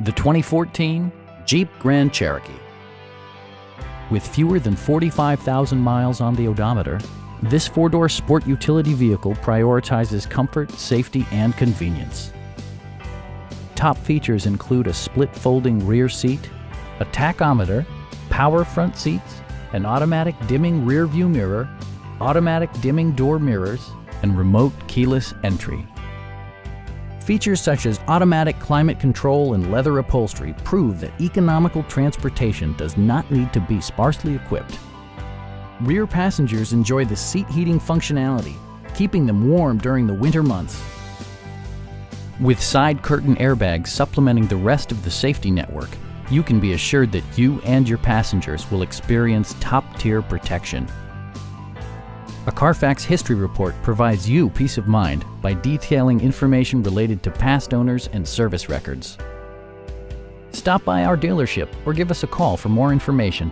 The 2014 Jeep Grand Cherokee. With fewer than 45,000 miles on the odometer, this four-door sport utility vehicle prioritizes comfort, safety, and convenience. Top features include a split folding rear seat, a tachometer, power front seats, an automatic dimming rear view mirror, automatic dimming door mirrors, and remote keyless entry. Features such as automatic climate control and leather upholstery prove that economical transportation does not need to be sparsely equipped. Rear passengers enjoy the seat heating functionality, keeping them warm during the winter months. With side curtain airbags supplementing the rest of the safety network, you can be assured that you and your passengers will experience top-tier protection. A Carfax history report provides you peace of mind by detailing information related to past owners and service records. Stop by our dealership or give us a call for more information.